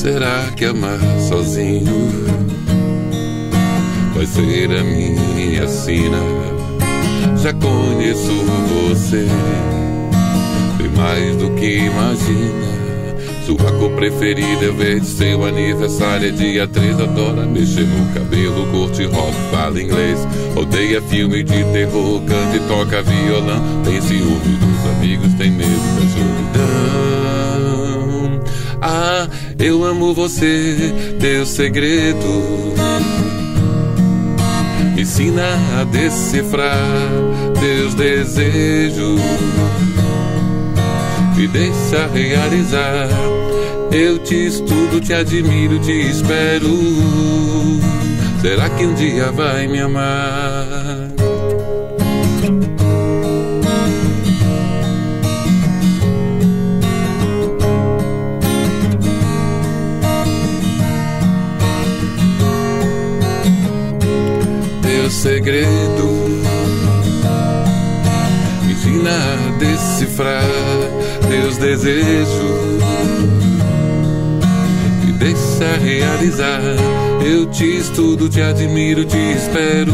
Será que amar sozinho vai ser a minha sina? Já conheço você bem mais do que imagina. Sua cor preferida é verde, seu aniversário é dia 3. Adora mexer no cabelo, curte rock, fala inglês. Odeia filme de terror, canta e toca violão. Tem ciúme dos amigos, tem medo da solidão. Ah, eu amo você, teu segredo me ensina a decifrar teus desejos, me deixa realizar. Eu te estudo, te admiro, te espero. Será que um dia vai me amar? Teu segredo me ensina a decifrar teus desejos, me deixa realizar. Eu te estudo, te admiro, te espero.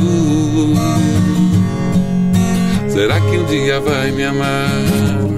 Será que um dia vai me amar?